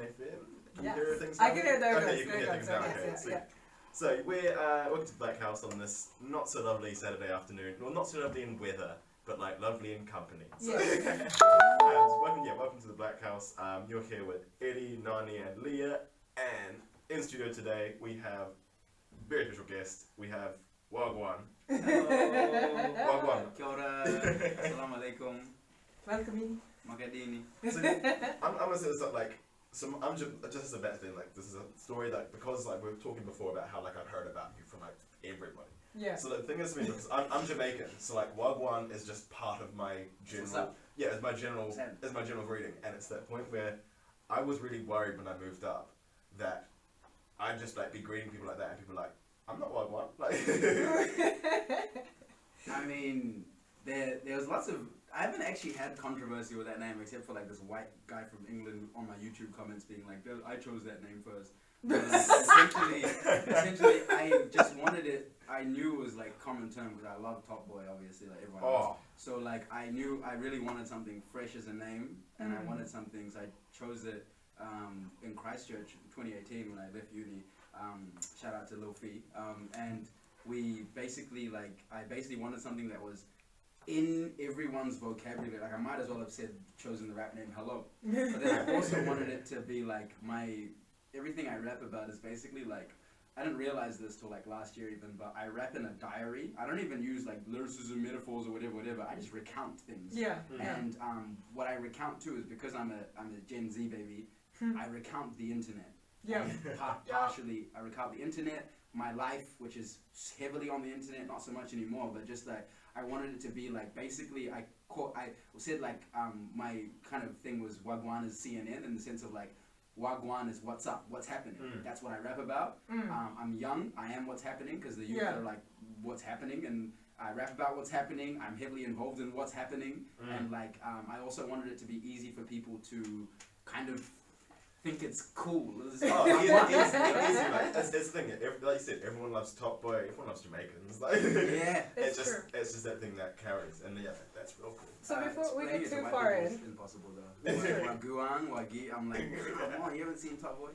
FM. Can Yes. you hear things? I can hear there. Okay, you can hear things now. Yes, Okay, yes, sweet. yeah. So we're welcome to the BlackHouse on this not so lovely Saturday afternoon. Well, not so lovely in weather, but like lovely in company. So, Yes. and welcome to the BlackHouse. You're here with Eddie, Nani, and Liya. And in studio today we have very special guest. We have Waguan. Hello. Waguan. Kia ora. Assalamu alaikum. Welcome. Makadini. So I'm gonna say this like. So I'm just as a bad thing, like this is a story that because like we were talking before about how like I'd heard about you from like everybody. Yeah. So the thing is to me because I'm Jamaican, so like Waguan is just part of my general it's my general greeting, and it's that point where I was really worried when I moved up that I'd just like be greeting people like that and people are like, I'm not Waguan. Like I mean, there was lots of. I haven't actually had controversy with that name except for like this white guy from England on my YouTube comments being like, I chose that name first. But, essentially, I just wanted it. I knew it was like common term because I love Top Boy, obviously, like everyone else. So like I knew I really wanted something fresh as a name, and I wanted something, so I chose it in Christchurch 2018 when I left uni. Shout out to Lil Fee. And we basically I basically wanted something that was in everyone's vocabulary. Like I might as well have chosen the rap name Hello. But then I also wanted it to be like everything I rap about is basically like, I didn't realize this till like last year even, but I rap in a diary. I don't even use like lyricism, metaphors or whatever. I just recount things. Yeah. And what I recount too is because I'm a Gen Z baby, I recount the internet. Yeah. Partially, I recount the internet, my life, which is heavily on the internet, not so much anymore, but just like, I wanted it to be like, basically, I said like, my kind of thing was Waguan is CNN in the sense of like, Waguan is what's up, what's happening. That's what I rap about. I'm young, I am what's happening, because the youth are like, what's happening, and I rap about what's happening, I'm heavily involved in what's happening, and like, I also wanted it to be easy for people to kind of think it's cool. Easy. Like, that's the thing. Like you said, everyone loves Top Boy. Everyone loves Jamaicans. Like, yeah, it's just that thing that carries, and yeah, that's real cool. So before we get too far in, impossible though. Waguan, Wagi, I'm like, come on, you haven't seen Top Boy?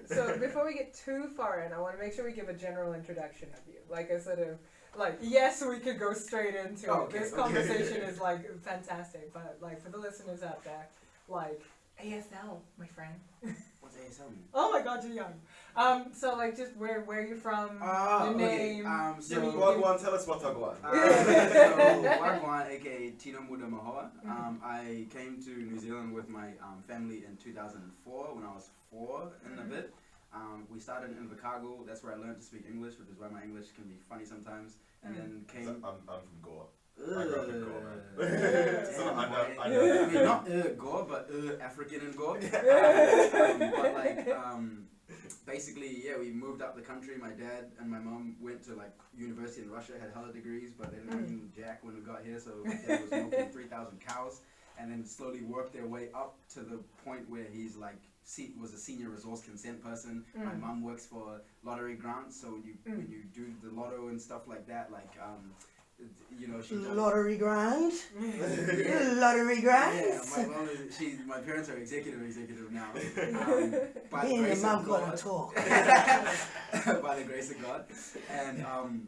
So before we get too far in, I want to make sure we give a general introduction of you, like a sort of like, yes, we could go straight into it. This conversation is like fantastic, but like for the listeners out there, like ASL, my friend. What's ASL mean? Oh my God, you're young. So like, just where you're from, your name. So Waguan, tell us what Waguan. So Waguan, aka Tino Muda Mahoa. I came to New Zealand with my family in 2004 when I was 4 and a bit. We started in Invercargill. That's where I learned to speak English, which is why my English can be funny sometimes. And then came. I'm from Goa. I grew up in Goa, man. So I know I that. mean, not Goa, but African in Goa. But like, basically, yeah, we moved up the country. My dad and my mom went to like university in Russia, had hella degrees, but they didn't mean jack when we got here. So my dad was milking 3,000 cows, and then slowly worked their way up to the point where he's like was a senior resource consent person. My mom works for lottery grants, so when you do the lotto and stuff like that, like you know, she lottery grant. Yeah. Lottery grant. Yeah, my parents are executive now. By the Me and grace your mum of gotta God. talk. By the grace of God. And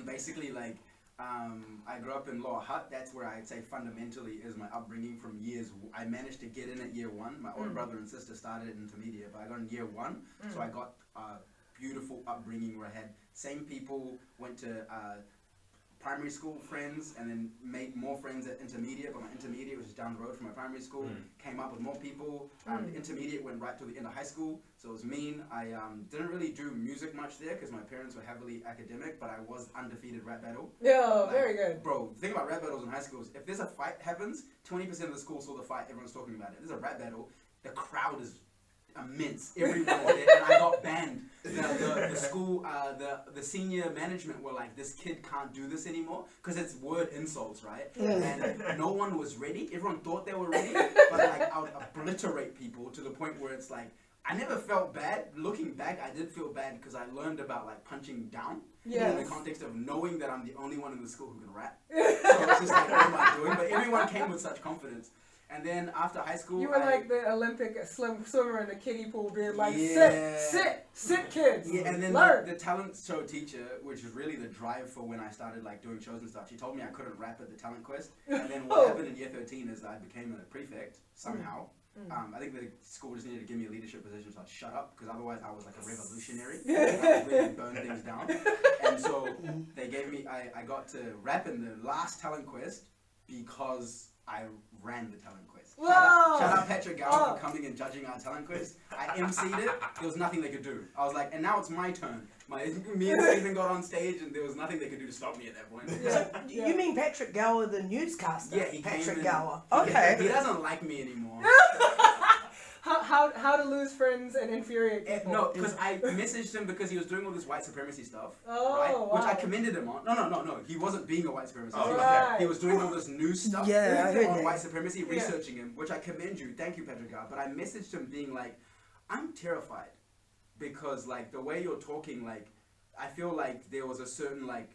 basically like I grew up in Lower Hutt. That's where I'd say fundamentally is my upbringing from years. I managed to get in at year 1. My older brother and sister started at intermediate, but I got in year 1. So I got a beautiful upbringing where I had same people, went to primary school friends, and then made more friends at intermediate, but my intermediate was just down the road from my primary school. Came up with more people. The intermediate went right to the end of high school, so it was mean. I didn't really do music much there because my parents were heavily academic, but I was undefeated rap battle. Yeah, very good. Bro, the thing about rap battles in high school is if there's a fight happens, 20% of the school saw the fight, everyone's talking about it. If there's a rap battle, the crowd is immense. Everyone was there, and I got banned. The school, the senior management were like, this kid can't do this anymore because it's word insults, right? And no one was ready. Everyone thought they were ready, but like I would obliterate people to the point where it's like I never felt bad. Looking back, I did feel bad because I learned about like punching down in the context of knowing that I'm the only one in the school who can rap. So it's just like, what am I doing? But everyone came with such confidence. And then after high school, you were like the Olympic swimmer in the kiddie pool, being like, Yeah. sit, kids. Yeah, and then the talent show teacher, which is really the drive for when I started like doing shows and stuff, she told me I couldn't rap at the talent quest. And then what happened in year 13 is I became a prefect somehow. I think the school just needed to give me a leadership position, so I'd shut up, because otherwise I was like a revolutionary. I would really burn things down. And so they gave me, I got to rap in the last talent quest because I ran the talent quest. Shout out Patrick Gower for coming and judging our talent quest. I emceed it. There was nothing they could do. I was like, and now it's my turn. Me and Stephen got on stage, and there was nothing they could do to stop me at that point. You mean Patrick Gower, the newscaster? Yeah, he Patrick came Gower. in, Okay. He doesn't like me anymore. How to lose friends and infuriate people? No, because I messaged him because he was doing all this white supremacy stuff, right? Wow. Which I commended him on. No. He wasn't being a white supremacist. Right. He was doing all this new stuff I heard on that. white supremacy, researching him, which I commend you. Thank you, Patrick Gower. But I messaged him being like, I'm terrified because like the way you're talking, like I feel like there was a certain like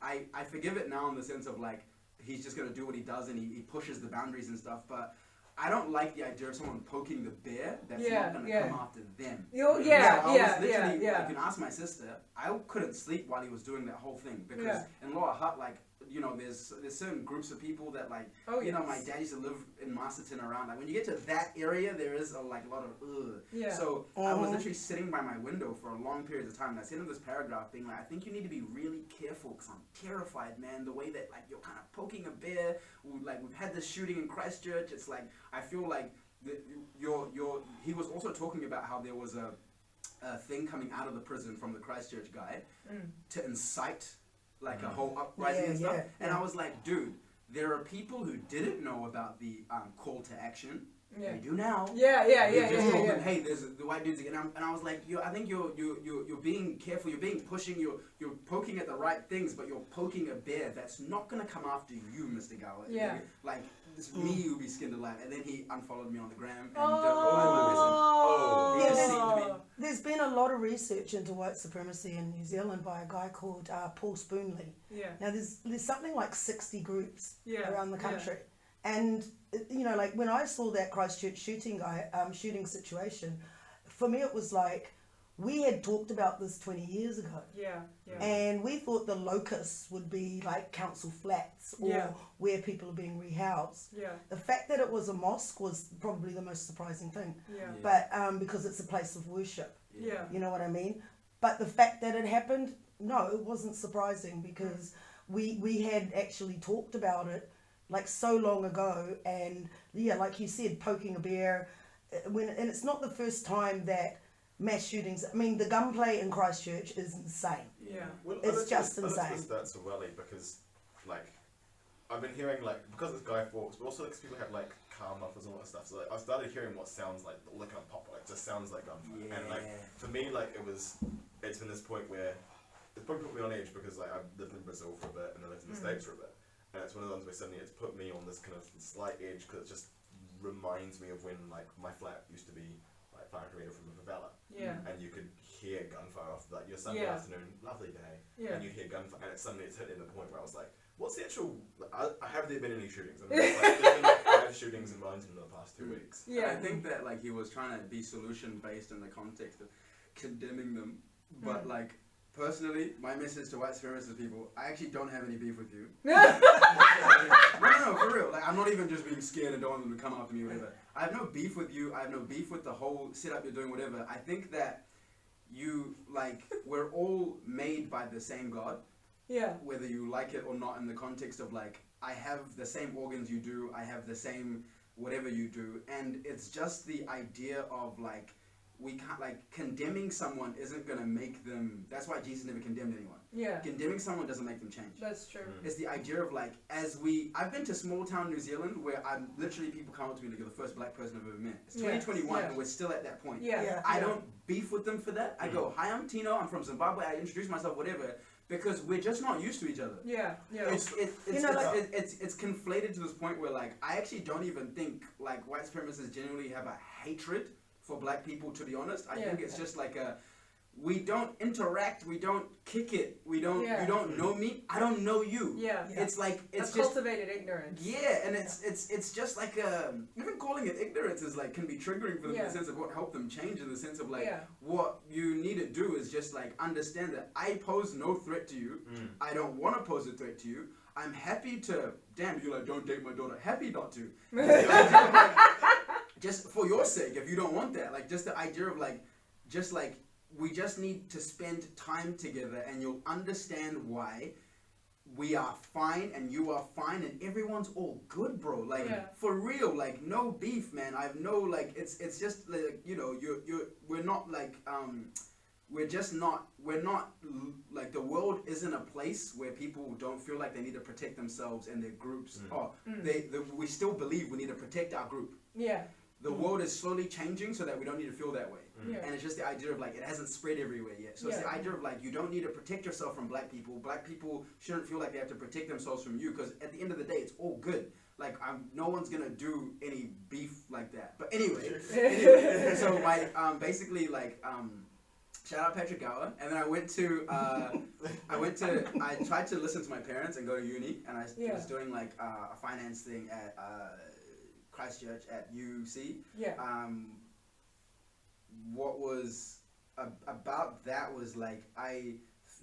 I forgive it now in the sense of like he's just gonna do what he does and he pushes the boundaries and stuff, but I don't like the idea of someone poking the bear that's not going to come after them. I was literally, I can ask my sister, I couldn't sleep while he was doing that whole thing. Because in Lower Hutt, like, you know, there's certain groups of people that, like, you know, my dad used to live in Masterton around. Like, when you get to that area, there is, a lot of ugh. Yeah. So I was literally sitting by my window for a long period of time. And I sent him this paragraph being like, I think you need to be really careful because I'm terrified, man. The way that, like, you're kind of poking a bear. Like, we've had this shooting in Christchurch. It's like, I feel like he was also talking about how there was a thing coming out of the prison from the Christchurch guy to incite like a whole uprising and stuff. And I was like, dude, there are people who didn't know about the call to action. They do now. They just told them, hey, there's the white dudes again. And I was like, I think you're being careful. You're being pushing. You're poking at the right things, but you're poking a bear that's not gonna come after you, Mr. Gower. Like it's me who'll be skinned alive. And then he unfollowed me on the gram and there's been a lot of research into white supremacy in New Zealand by a guy called Paul Spoonley. Now there's something like 60 groups around the country. And, you know, like when I saw that Christchurch shooting situation, for me it was like, we had talked about this 20 years ago. And we thought the locus would be like council flats or where people are being rehoused. The fact that it was a mosque was probably the most surprising thing. But because it's a place of worship. You know what I mean? But the fact that it happened, no, it wasn't surprising because we had actually talked about it like so long ago, and like you said, poking a bear, and it's not the first time that mass shootings. I mean, the gunplay in Christchurch is insane. Well, it's just insane. That's so welly because, like, I've been hearing like because it's Guy Fawkes, but also because people have like car mufflers and all that stuff. So like, I started hearing what sounds like all the kind of pop, like just sounds like gunfire. And like for me, like it's been this point where it's probably put me on edge because like I've lived in Brazil for a bit and I lived in the States for a bit. And it's one of those where suddenly it's put me on this kind of slight edge because it just reminds me of when like my flat used to be like 5 km from the favela. And you could hear gunfire off like your Sunday afternoon, lovely day. And you'd hear gunfire and suddenly it's hit in the point where I was like, what's the actual, have there been any shootings? I mean, like, there's been like 5 shootings in Wellington in the past 2 weeks. I think that like he was trying to be solution based in the context of condemning them, but like personally, my message to white supremacist people, I actually don't have any beef with you. No, for real. Like, I'm not even just being scared and don't want them to come after me or whatever. I have no beef with you. I have no beef with the whole setup you're doing, whatever. I think that we're all made by the same God. Whether you like it or not, in the context of like, I have the same organs you do, I have the same whatever you do. And it's just the idea of like, we can't, like, condemning someone isn't going to make them, that's why Jesus never condemned anyone. Condemning someone doesn't make them change. That's true. It's the idea of, like, I've been to small town New Zealand where I'm literally, people come up to me like, you're the first black person I've ever met. It's 2021 and we're still at that point. I don't beef with them for that. I go, hi, I'm Tino, I'm from Zimbabwe, I introduce myself, whatever, because we're just not used to each other. It's conflated to this point where, like, I actually don't even think, like, white supremacists genuinely have a hatred for black people, to be honest. I think it's just like we don't interact, we don't kick it, you don't know me, I don't know you. It's like it's just cultivated ignorance. And it's just like even calling it ignorance is like can be triggering for them in the sense of what helped them change, in the sense of like what you need to do is just like understand that I pose no threat to you. I don't want to pose a threat to you. I'm happy to you're like, don't date my daughter. Happy not to. Just for your sake, if you don't want that, like just the idea of like just like we just need to spend time together and you'll understand why we are fine and you are fine and everyone's all good, bro. Like for real, like no beef, man. I've no like it's just like, you know, we're not like we're not like the world isn't a place where people don't feel like they need to protect themselves and their groups. We still believe we need to protect our group. The world is slowly changing so that we don't need to feel that way. And it's just the idea of like, it hasn't spread everywhere yet. So it's the idea of like, you don't need to protect yourself from black people. Black people shouldn't feel like they have to protect themselves from you, because at the end of the day, it's all good. Like, no one's gonna do any beef like that. But anyway, so my, basically like, shout out Patrick Gower, and then I tried to listen to my parents and go to uni, and I was doing like a finance thing at Christchurch at UC. What was about that was like I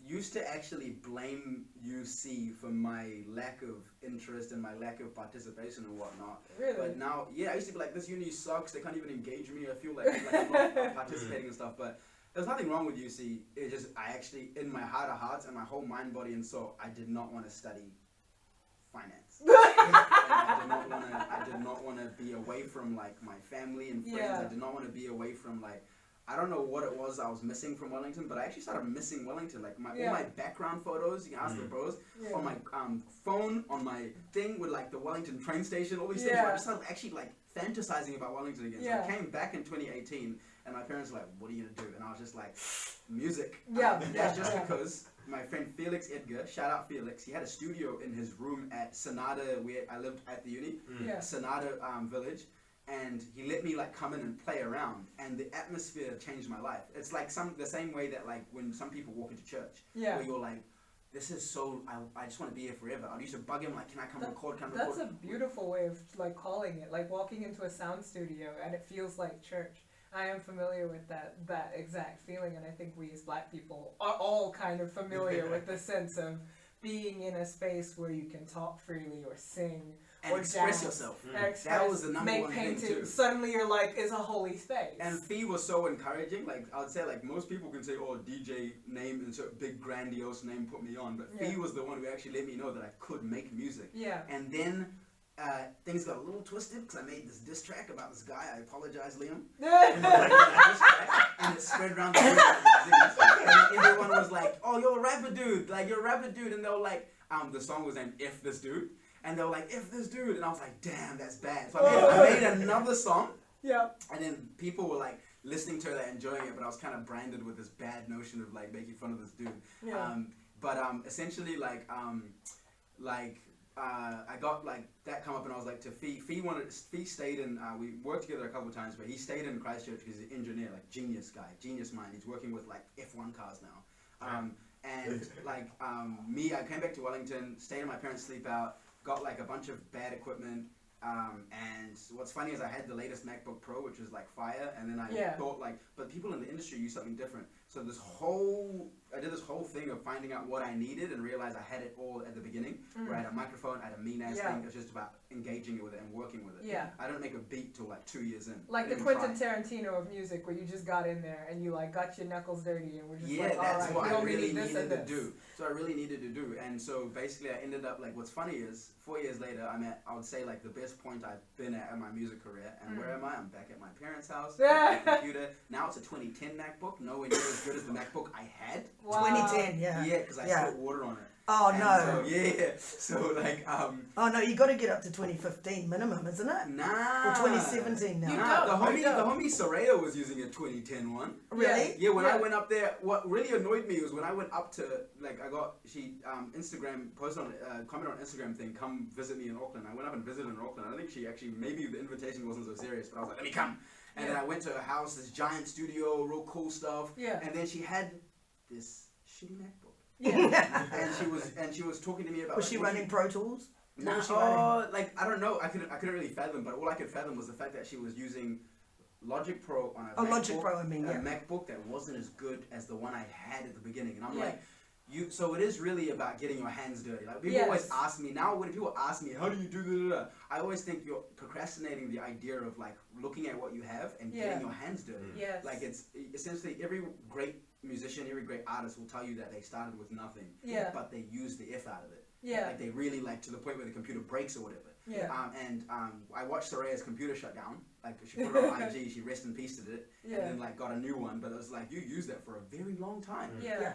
used to actually blame UC for my lack of interest and my lack of participation and whatnot. Really? But now, I used to be like, this uni sucks. They can't even engage me. I feel like I'm not participating and stuff. But there's nothing wrong with UC. It just I actually, in my heart of hearts and my whole mind, body, and soul, I did not want to study finance. I did not want to be away from like my family and friends. I did not want to be away from like, I don't know what it was I was missing from Wellington, but I actually started missing Wellington. Like all my background photos, you can ask the bros, on my phone, on my thing with like the Wellington train station, all these things. Where I just started actually like fantasizing about Wellington again. So I came back in 2018, and my parents were like, "What are you gonna do?" And I was just like, "Music." And that's just because my friend Felix Edgar, shout out Felix, he had a studio in his room at Sonata, where I lived at the uni, Sonata Village, and he let me like come in and play around, and the atmosphere changed my life. It's like the same way that like when some people walk into church, where you're like, this is so, I just want to be here forever. I used to bug him like, can I come record, That's a beautiful way of like calling it, like walking into a sound studio and it feels like church. I am familiar with that exact feeling, and I think we as black people are all kind of familiar with the sense of being in a space where you can talk freely or sing and or express dance, yourself. That was the number one thing too. Suddenly you're like, it's a holy space. And Fee was so encouraging. Like I would say, like most people can say, "Oh, DJ name and so big grandiose name put me on," but Fee was the one who actually let me know that I could make music. And then things got a little twisted because I made this diss track about this guy. I apologize, Liam. And it spread around the world and everyone was like, "Oh, you're a rapper dude! Like you're a rapper dude!" And they were like, the song was named "If This Dude," and they were like, "If This Dude," and I was like, "Damn, that's bad." So I made another song. And then people were like listening to it, enjoying it, but I was kind of branded with this bad notion of like making fun of this dude. Essentially I got like that come up, and I was like to Fee. Fee stayed in. We worked together a couple of times, but he stayed in Christchurch because he's an engineer, like genius guy, genius mind. He's working with like F1 cars now. Me, I came back to Wellington, stayed in my parents' sleep out, got like a bunch of bad equipment. And what's funny is I had the latest MacBook Pro, which was like fire, and then I thought like, but people in the industry use something different. So I did this whole thing of finding out what I needed and realized I had it all at the beginning, where I had a microphone, I had a mean ass thing. It was just about engaging with it and working with it. I didn't make a beat till like 2 years in. Like the Quentin Tarantino of music, where you just got in there and you like got your knuckles dirty and we're just like, all that's right, what we I only really need this needed and to this. do. So I really needed to do, and so basically I ended up like, what's funny is 4 years later I'm at, I would say like the best point I've been at my music career, and where am I? I'm back at my parents' house, with my computer. Now it's a 2010 MacBook, nowhere near as good as the MacBook I had. Wow. 2010, Yeah, because I spilled water on it. Oh and no. So like Oh no, you got to get up to 2015 minimum, isn't it? Nah. Or 2017 now. The homie Soraya was using a 2010 one. Really? Yeah. When I went up there, what really annoyed me was when I went up to like she Instagram posted on comment on Instagram thing, come visit me in Auckland. I went up and visited in Auckland. I think she actually, maybe the invitation wasn't so serious, but I was like, let me come. And then I went to her house, this giant studio, real cool stuff. Yeah. And then she had this shitty MacBook. Yeah. and she was talking to me about. Was she running Pro Tools? No, like I don't know. I couldn't really fathom, but all I could fathom was the fact that she was using Logic Pro on a MacBook, Logic Pro, I mean, a MacBook that wasn't as good as the one I had at the beginning, and I'm like. So it is really about getting your hands dirty. Like people always ask me now. When people ask me, "How do you do that?" I always think you're procrastinating the idea of like looking at what you have and getting your hands dirty. Yes. Like it's essentially every great musician, every great artist will tell you that they started with nothing. Yeah. But they used the F out of it. Yeah. Like they really like to the point where the computer breaks or whatever. Yeah. I watched Soraya's computer shut down. Like she put it on IG, she rest in peace to it, and then like got a new one. But it was like you used that for a very long time. Yeah.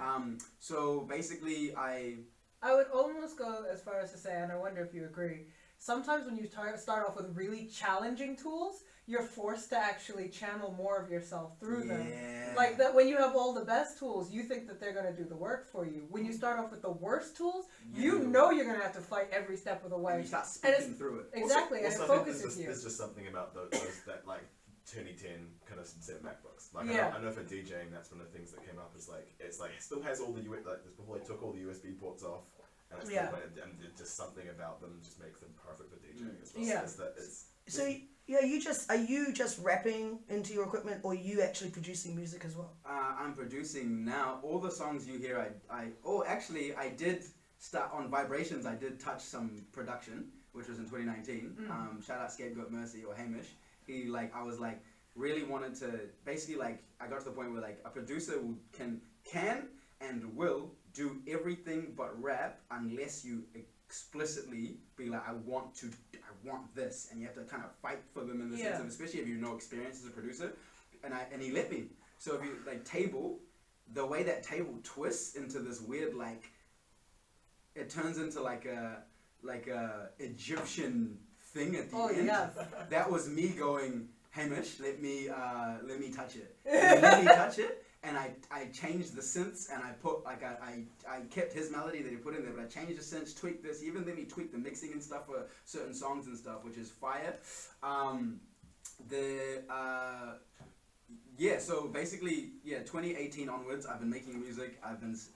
So basically, I would almost go as far as to say, and I wonder if you agree. Sometimes when you start off with really challenging tools, you're forced to actually channel more of yourself through them. Like that, when you have all the best tools, you think that they're going to do the work for you. When you start off with the worst tools, you know you're going to have to fight every step of the way. And you start speaking through it. Exactly, also, and it focuses you. There's just something about those that like 2010 kind of set MacBooks. Like I know for DJing, that's one of the things that came up. Is like it still has all the before they took all the USB ports off. And it's just something about them just makes them perfect for DJing as well. So are you just rapping into your equipment, or are you actually producing music as well? I'm producing now. All the songs you hear, I did start on Vibrations. I did touch some production, which was in 2019. Shout out Scapegoat Mercy or Hamish. I was like really wanted to basically like I got to the point where like a producer can and will do everything but rap unless you explicitly be like, I want this, and you have to kind of fight for them in the sense of, especially if you have no experience as a producer, and he let me. So if you like Table, the way that Table twists into this weird like, it turns into like a Egyptian thing at the end. That was me going, Hamish, let me touch it. And let me touch it. And I changed the synths, and I put like I kept his melody that he put in there, but I changed the synths, tweaked this, even let me tweak the mixing and stuff for certain songs and stuff, which is fire. So basically 2018 onwards, I've been making music.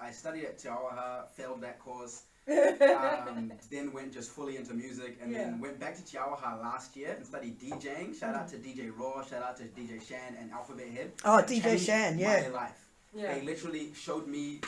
I studied at Aotearoa, failed that course. Then went just fully into music, and then went back to Aotearoa last year and studied DJing. Shout out to DJ Raw, shout out to DJ Shan and Alphabet Head. Oh, DJ Shan, my life. They literally showed me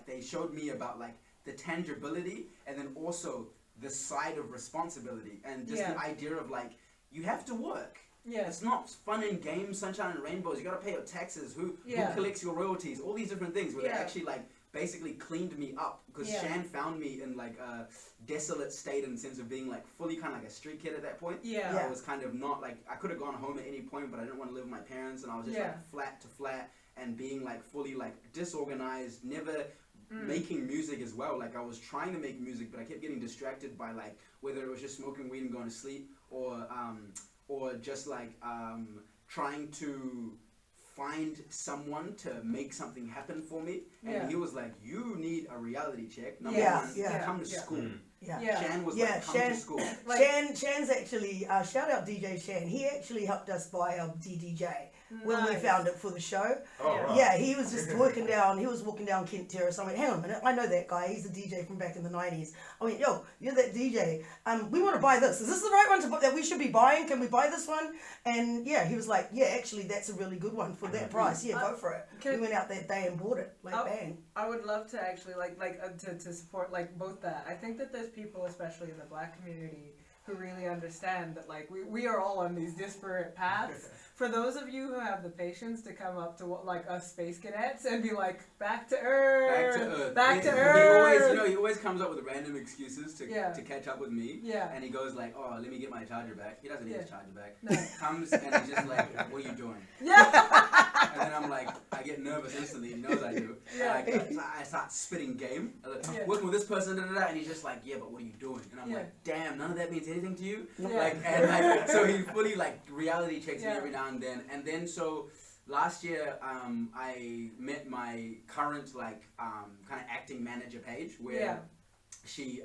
they showed me about like the tangibility, and then also the side of responsibility, and just the idea of like you have to work. It's not fun and games, sunshine and rainbows. You gotta pay your taxes. Who collects your royalties? All these different things where they actually like basically cleaned me up, because Shan found me in like a desolate state in the sense of being like fully kind of like a street kid at that point. I was kind of not like, I could have gone home at any point, but I didn't want to live with my parents, and I was just like flat to flat and being like fully like disorganized, never making music as well. Like I was trying to make music, but I kept getting distracted by like whether it was just smoking weed and going to sleep, or just like trying to find someone to make something happen for me. And he was like, you need a reality check. Number one, come to school. Shan was like, come to school. Shan's actually, shout out DJ Shan. He actually helped us buy our DDJ when we found it for the show. He was just walking down Kent Terrace. I went, hang on a minute, I know that guy. He's a DJ from back in the 90s. I went, yo, you're that DJ. We want to buy this. Is this the right one that we should be buying? Can we buy this one? And he was like, actually, that's a really good one for that price. Go for it. We went out that day and bought it. Bang. I would love to actually to support like both that. I think that there's people, especially in the Black community, who really understand that like we are all on these disparate paths. For those of you who have the patience to come up to like us space cadets and be like, back to Earth. He always comes up with random excuses to catch up with me. And he goes like, oh, let me get my charger back. He doesn't need his charger back. No. Comes and he's just like, what are you doing? And then I'm like, I get nervous instantly. He knows I do. I start spitting game. Working with this person, and he's just like, yeah, but what are you doing? And I'm like, damn, none of that means anything to you? So he fully like reality checks me every now and then. And then so last year, I met my current kind of acting manager Paige, where she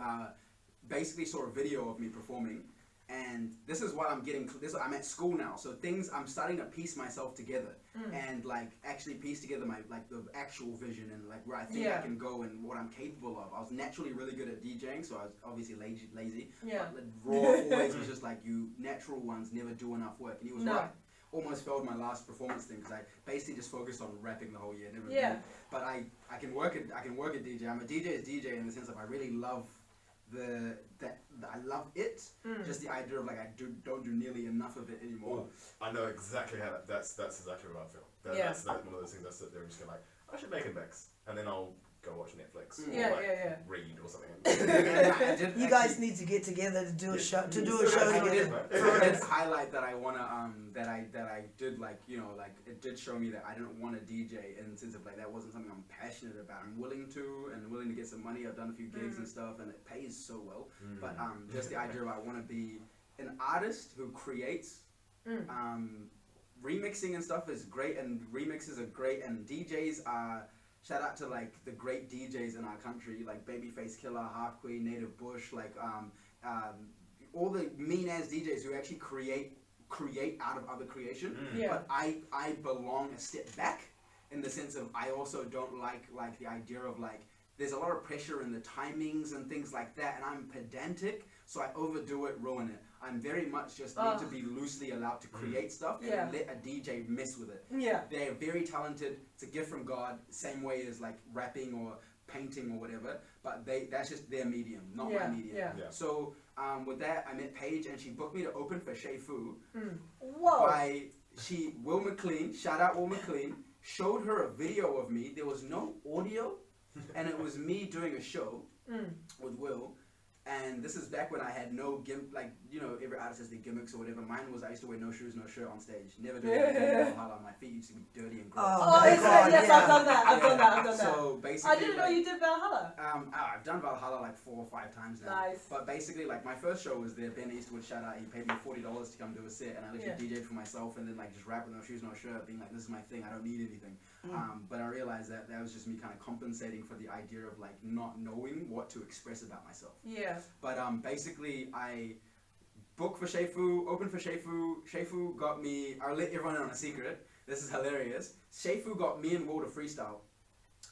basically saw a video of me performing, And this is what I'm getting. I'm at school now, so I'm starting to piece myself together and like actually piece together my like the actual vision and like where I think I can go and what I'm capable of. I was naturally really good at DJing, so I was obviously lazy. Yeah. But Raw always was just like, you natural ones never do enough work, and he was right. Almost failed my last performance thing because I basically just focused on rapping the whole year. But I can work at DJ. I'm a DJ's DJ in the sense of I really love I love it. Just the idea of like I don't do nearly enough of it anymore. Ooh, I know exactly how that's exactly what I feel. That's one of those things I sit there and just go like, I should make a mix, and then I'll go watch Netflix or read or something. You guys need to get together to do a show. To do a show I together. did highlight that I wanna that I did like like it did show me that I didn't want to DJ in the sense of like that wasn't something I'm passionate about. I'm willing to get some money. I've done a few gigs and stuff, and it pays so well. But just the idea of I want to be an artist who creates. Remixing and stuff is great, and remixes are great, and DJs are. Shout out to like the great DJs in our country, like Babyface Killer, Half Queen, Native Bush, like all the mean ass DJs who actually create out of other creation. But I belong a step back in the sense of I also don't like the idea of like there's a lot of pressure in the timings and things like that, and I'm pedantic, so I overdo it, ruin it. I'm very much just need to be loosely allowed to create stuff and let a DJ mess with it. They're very talented. It's a gift from God, same way as like rapping or painting or whatever, but that's just their medium, not my medium. So with that, I met Paige and she booked me to open for Shay Fu. Whoa. Will McLean, shout out Will McLean, showed her a video of me. There was no audio, and it was me doing a show with Will. And this is back when I had no like, you know, every artist has their gimmicks or whatever. Mine was I used to wear no shoes, no shirt on stage. Never do anything. My feet used to be dirty and gross. I've done that. I've done that. So basically, I didn't know you did Valhalla. I've done Valhalla like 4 or 5 times now. Nice. But basically, like my first show was there. Ben Eastwood, shout out. He paid me $40 to come do a set, and I literally DJ'd for myself, and then like just rap with no shoes, no shirt, being like, this is my thing. I don't need anything. But I realized that was just me kind of compensating for the idea of like not knowing what to express about myself. But basically I booked for Shay Fu, opened for Shay Fu. Shay Fu got me, I'll let everyone in on a secret. This is hilarious. Shay Fu got me and Will to freestyle.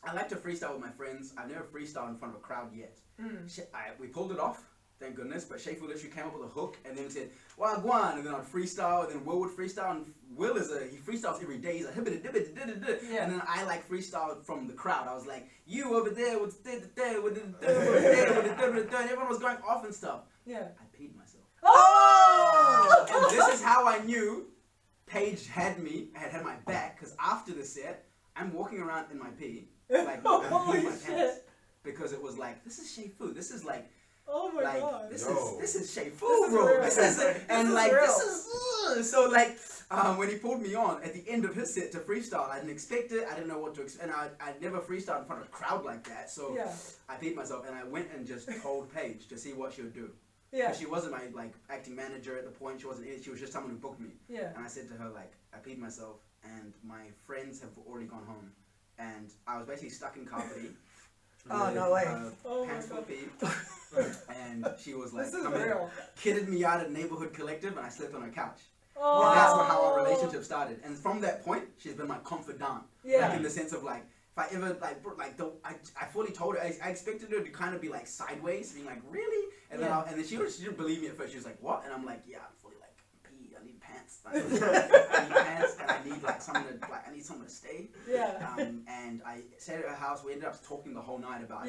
I like to freestyle with my friends. I've never freestyled in front of a crowd yet. We pulled it off. Thank goodness, but Shay Fu literally came up with a hook and then said, Waguan, and then I'd freestyle, and then Will would freestyle, and Will he freestyles every day, he's like, and then I like freestyled from the crowd. I was like, you over there, and everyone was going off and stuff. I peed myself. Oh! And this is how I knew Paige had my back, because after the set, I'm walking around in my pee, like, holy my shit. pants, because it was like, this is Shay Fu, this is like, oh my god. This is Shay Fu, bro. This is so like when he pulled me on at the end of his set to freestyle, I didn't expect it. I didn't know what to expect, and I'd never freestyled in front of a crowd like that. So I peed myself, and I went and just told Paige to see what she would do. She wasn't my like acting manager at the point. She wasn't. She was just someone who booked me. And I said to her like, I peed myself, and my friends have already gone home, and I was basically stuck in Carpety. Oh, no way. Pants full pee. And she was like, kidded me out at Neighborhood Collective, and I slept on her couch. And that's how our relationship started. And from that point, she's been my confidant. Like in the sense of like, if I ever I fully told her, I expected her to kind of be like sideways, being like, really? And then she didn't believe me at first. She was like, what? And I'm like, yeah, I'm fully like, pee. I need pants. I need pants, and I need like somewhere to stay. And I stayed at her house. We ended up talking the whole night about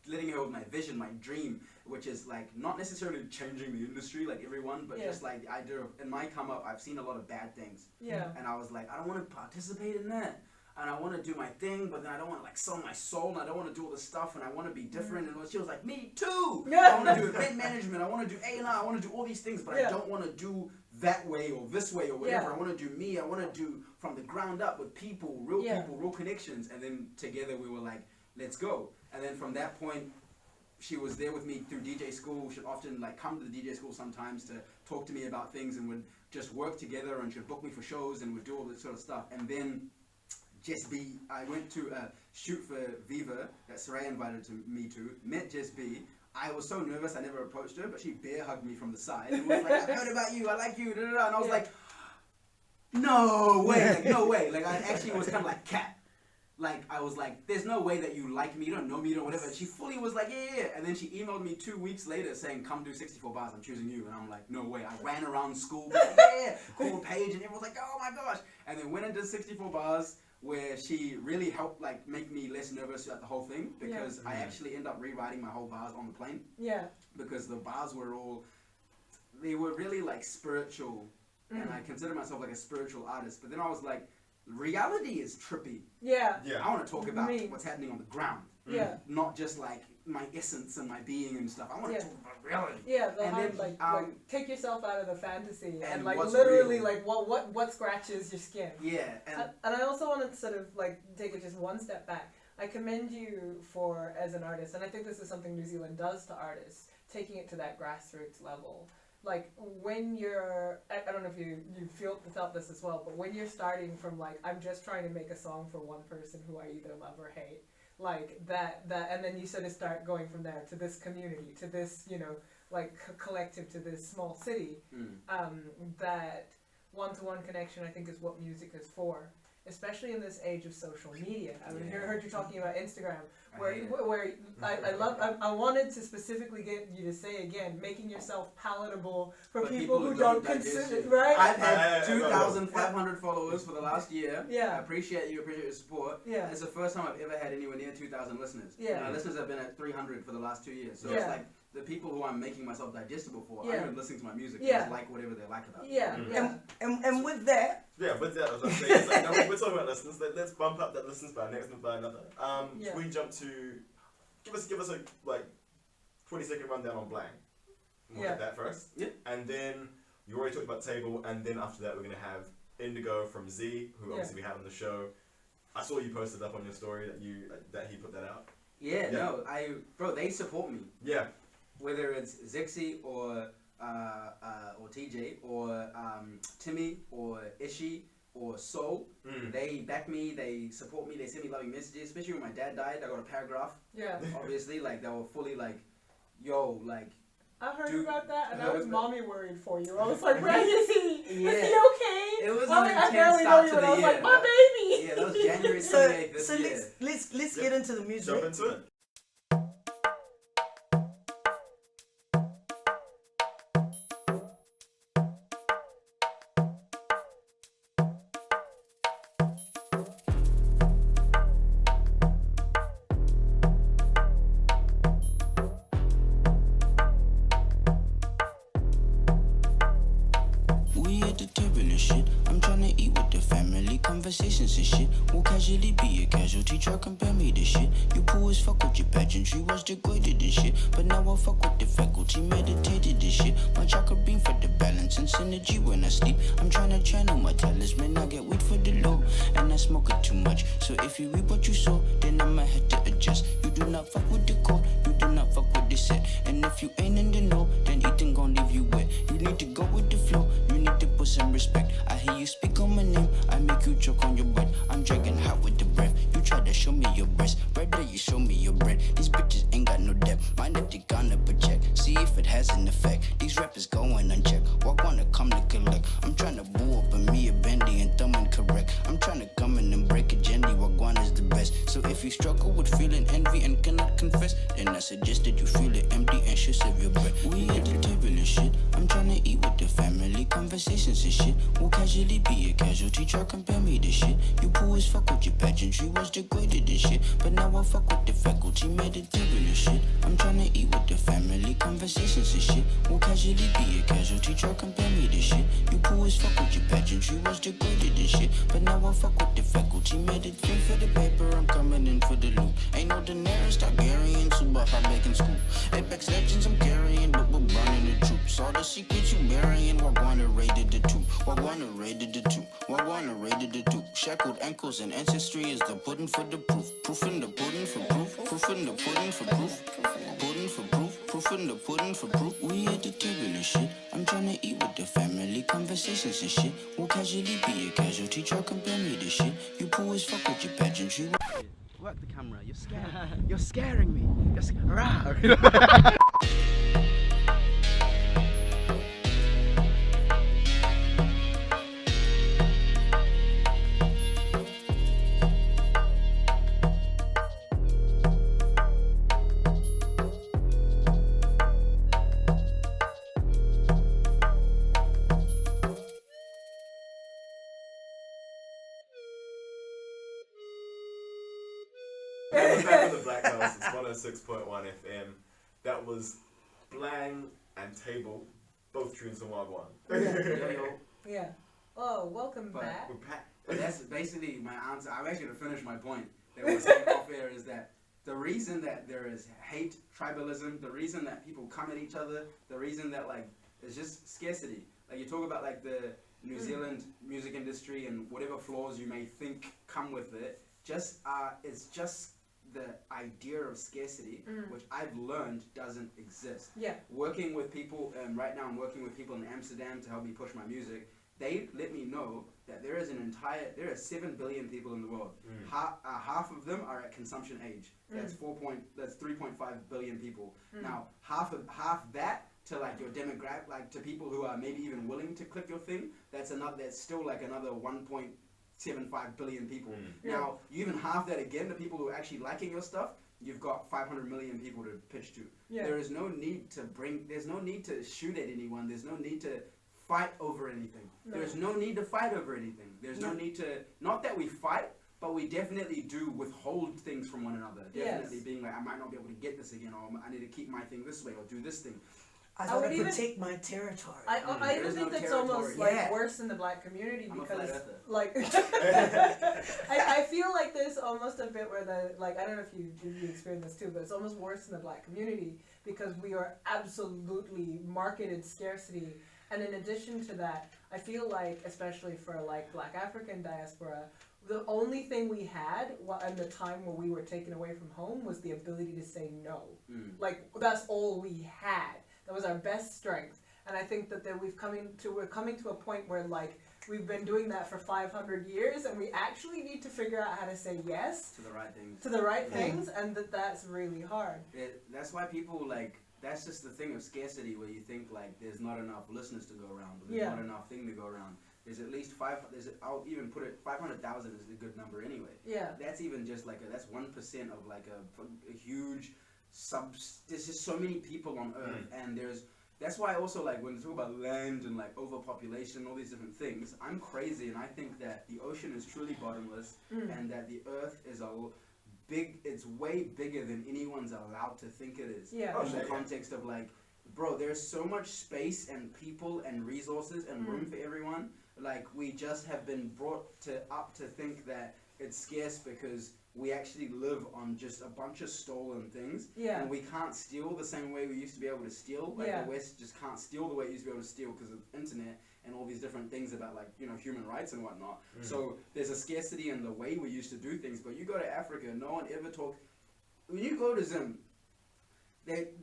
letting her with my vision, my dream, which is like not necessarily changing the industry like everyone, but just like the idea of, in my come up, I've seen a lot of bad things. And I was like, I don't want to participate in that. And I want to do my thing, but then I don't want to like sell my soul, and I don't want to do all this stuff, and I want to be different. And she was like, me too. I want to do event management. I want to do A&R. I want to do all these things, but I don't want to do that way or this way or whatever. I want to do me. I want to do from the ground up with people, real connections. And then together we were like, let's go. And then from that point, she was there with me through DJ school. She'd often like come to the DJ school sometimes to talk to me about things, and would just work together, and she'd book me for shows and would do all this sort of stuff. And then Jess B, I went to shoot for Viva that Saray invited me to, met Jess B, I was so nervous I never approached her, but she bear hugged me from the side and was like, I heard about you, I like you, da, da, da. And I was like, no way, like, no way. Like, I actually was kind of like, Cat. Like, I was like, there's no way that you like me, you don't know me, you don't whatever. She fully was like, yeah. And then she emailed me 2 weeks later saying, come do 64 bars, I'm choosing you. And I'm like, no way. I ran around school, like, yeah, called Paige, and everyone was like, oh my gosh. And then went and did 64 bars, where she really helped, like, make me less nervous at the whole thing, because I actually ended up rewriting my whole bars on the plane. Yeah. Because the bars were they were really, like, spiritual, and I consider myself, like, a spiritual artist. But then I was like, reality is trippy. Yeah. I want to talk about what's happening on the ground. Yeah. Not just like my essence and my being and stuff. I want to talk about reality. Yeah. And then, like take yourself out of the fantasy and like literally real. Like what scratches your skin. Yeah. And I also want to sort of like take it just one step back. I commend you for as an artist, and I think this is something New Zealand does to artists, taking it to that grassroots level. Like, when you're, I don't know if you felt this as well, but when you're starting from, like, I'm just trying to make a song for one person who I either love or hate, like, that, and then you sort of start going from there to this community, to this, you know, like, collective, to this small city, that one-to-one connection, I think, is what music is for. Especially in this age of social media. I mean, I heard you talking about Instagram, where I wanted to specifically get you to say again, making yourself palatable for people who don't consider, right? I've had 2,500 followers for the last year. Yeah. I appreciate your support. Yeah. It's the first time I've ever had anywhere near 2,000 listeners. Yeah. My listeners have been at 300 for the last 2 years. So it's like, the people who I'm making myself digestible for, I'm even listening to my music, just like whatever they like about it. Yeah. And with that... Yeah, with that, I was going to say, it's like, now we're talking about listeners, let's bump up that listens by next month by another. Should we jump to... Give us a, like, 20-second rundown on Blang. We'll get that first. Yeah. And then, you already talked about Table, and then after that, we're going to have Indigo from Z, who obviously we had on the show. I saw you posted up on your story that he put that out. Yeah, no, bro, they support me. Yeah. Whether it's Zixi or TJ or Timmy or Ishi or Soul, they back me, they support me, they send me loving messages. Especially when my dad died, I got a paragraph. Yeah. Obviously, like they were fully like, yo, like. I heard about that, and I was mommy worried for you. I was like, where is he? Yeah. Is he okay? It was an intense start to the year. I was like, my baby. Yeah, that was January 28th this year. So let's get into the music. Jump into it. Conversations and shit will casually be a casualty. Try compare me to shit. You poor as fuck with your pageantry, was degraded and shit. But now I fuck with the faculty, meditated and shit. My chakra beam for the balance and synergy when I sleep. I'm trying to channel my talisman. I get weed for the low, and I smoke it too much. So if you reap what you sow, then I might have to adjust. You do not fuck with the code, you do not fuck with the set. And if you ain't in the know, then Ethan gon' leave you wet. You need to go with the flow, you need to put some respect. I hear you speak on my name, I make you choke on your butt. I'm dragging hot with the breath. You try to show me your breast, rather you show me your bread. These bitches ain't got no depth. Mind if they gonna project, see if it has an effect. These rappers going unchecked. Waguan to come to collect. I'm trying to boo up on me a bendy and thumb incorrect. I'm trying to come in and break it gently. Waguan is the best. So if you struggle with feeling envy and cannot confess, then I suggest that you feel it empty and should save your breath. We at the table and shit. I'm trying to eat with the family. Conversations and shit will casually be a casualty. Try compare me to shit. You poor as fuck with your pageantry, was degraded and shit. But now I fuck with the faculty, meditated and shit. I'm trying to eat with the family. Conversations and shit will casually be a casualty. Try compare me to shit. You poor as fuck with your pageantry, was degraded and shit. But now I fuck with the faculty, meditate for the paper. I'm coming in for the loot. Ain't no Daenerys Targaryen, super hot bacon scoop. Apex Legends I'm carrying, but we're burning the troops. All the secrets you burying, Waguan raided the two. Waguan raided the two. Waguan raided the two. Shackled ankles and ancestry is the pudding for the proof. Proof in the pudding for proof. Proof in the pudding for proof. Pudding for proof. Proof in the pudding for proof. We at the table and shit. I'm trying to eat with the family. Conversations and shit will casually be a casualty. Try compare me to shit. You poor as fuck with your pageantry. Work the camera. You're scaring. You're scaring me. Rah. Back on the BlackHouse, it's 106.1 FM. That was Blang and Table, both tunes from Waguan. Yeah. Oh, welcome back. We're back. But that's basically my answer. I'm actually going to finish my point that we're saying off air is that the reason that there is hate, tribalism, the reason that people come at each other, the reason that like there's just scarcity. Like you talk about like the New Zealand music industry and whatever flaws you may think come with it, it's just the idea of scarcity, which I've learned doesn't exist. Yeah. Working with people, right now I'm working with people in Amsterdam to help me push my music. They let me know that there are 7 billion people in the world. Half of them are at consumption age. That's 3.5 billion people. Now, half that to like your demographic, like to people who are maybe even willing to click your thing, that's still like another 1.75 billion people. Now, you even half that again to people who are actually liking your stuff, you've got 500 million people to pitch to. Yeah. There's no need to shoot at anyone. There's no need to fight over anything. No. There's no need to fight over anything. There's no need to, not that we fight, but we definitely do withhold things from one another. Definitely being like, I might not be able to get this again, or I need to keep my thing this way, or do this thing. I gotta protect my territory. I even think that's almost like worse in the Black community because like I feel like there's almost a bit where I don't know if you experience this too, but it's almost worse in the Black community because we are absolutely marketed scarcity, and in addition to that, I feel like especially for like Black African diaspora, the only thing we had in the time where we were taken away from home was the ability to say no. Like that's all we had. That was our best strength, and I think that we're coming to a point where like we've been doing that for 500 years, and we actually need to figure out how to say yes to the right things. And that's really hard. That's why people like. That's just the thing of scarcity, where you think like there's not enough listeners to go around, or there's not enough thing to go around. There's at least I'll even put it 500,000 is a good number anyway. Yeah. That's even just like that's 1% of like a huge. There's just so many people on Earth, and that's why I also like when we talk about land and like overpopulation and all these different things, I'm crazy and I think that the ocean is truly bottomless and that the Earth is it's way bigger than anyone's allowed to think it is. Yeah. In the context of like, bro, there's so much space and people and resources and room for everyone. Like we just have been brought up to think that it's scarce because we actually live on just a bunch of stolen things. Yeah. And we can't steal the same way we used to be able to steal. Like the West just can't steal the way it used to be able to steal because of the internet and all these different things about like, human rights and whatnot. So there's a scarcity in the way we used to do things. But you go to Africa, no one ever talks. When you go to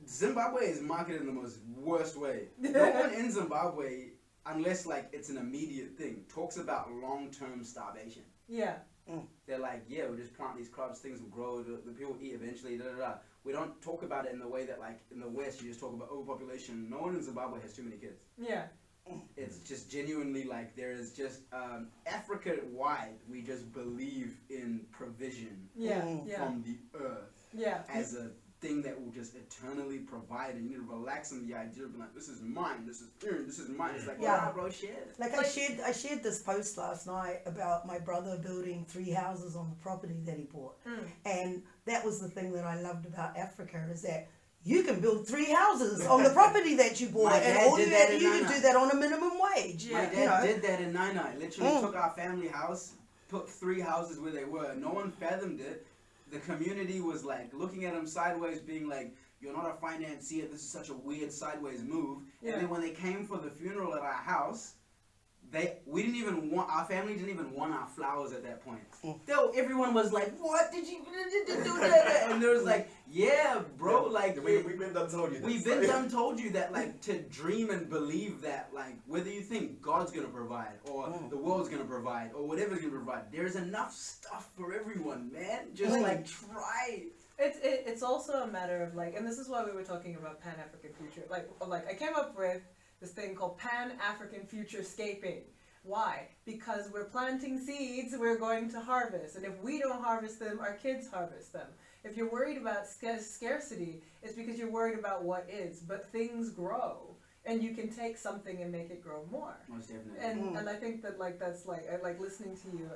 Zimbabwe is marketed in the most worst way. No one in Zimbabwe, unless like it's an immediate thing, talks about long-term starvation. Yeah. They're like, yeah, we'll just plant these crops, things will grow, the people will eat eventually, da-da-da. We don't talk about it in the way that, like, in the West, you just talk about overpopulation. No one in Zimbabwe has too many kids. Yeah. It's just genuinely, like, there is just, Africa-wide, we just believe in provision from the earth as a thing that will just eternally provide, and you need to relax on the idea of like, this is mine, this is mine. It's like, wow, bro, shit. Like I shared this post last night about my brother building 3 houses on the property that he bought, and that was the thing that I loved about Africa is that you can build 3 houses on the property that you bought, and all you can do that on a minimum wage. My dad did that in Nani. Literally took our family house, put 3 houses where they were. No one fathomed it. The community was like looking at him sideways, being like, you're not a financier, this is such a weird sideways move. And then when they came for the funeral at our house, we didn't even want, our family didn't even want our flowers at that point. Everyone was like, what did you do that? And there was like, yeah, bro, like we've been done told you this. We've been done told you that, like, to dream and believe that, like, whether you think God's gonna provide or the world's gonna provide or whatever's gonna provide, there's enough stuff for everyone, man. Just like try. It's also a matter of like, and this is why we were talking about Pan-African future. Like I came up with this thing called Pan-African Futurescaping. Why? Because we're planting seeds, we're going to harvest. And if we don't harvest them, our kids harvest them. If you're worried about scarcity, it's because you're worried about what is. But things grow. And you can take something and make it grow more. Most definitely. And I think that like that's like I like listening to you.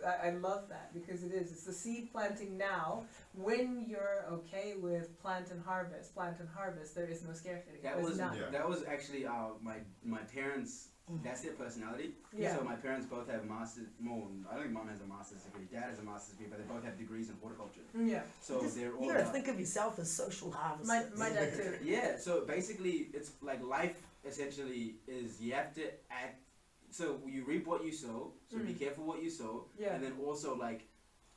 I love that because it's the seed planting now. When you're okay with plant and harvest, there is no scarcity. That was actually my parents. That's their personality. Yeah. So my parents both have masters. Well, I don't think mom has a master's degree. Dad has a master's degree, but they both have degrees in horticulture. Yeah. So they're all. You gotta think of yourself as social harvesters. My dad too. Yeah. So basically, it's like life. Essentially, is you have to act. So you reap what you sow. So be careful what you sow. Yeah. And then also like,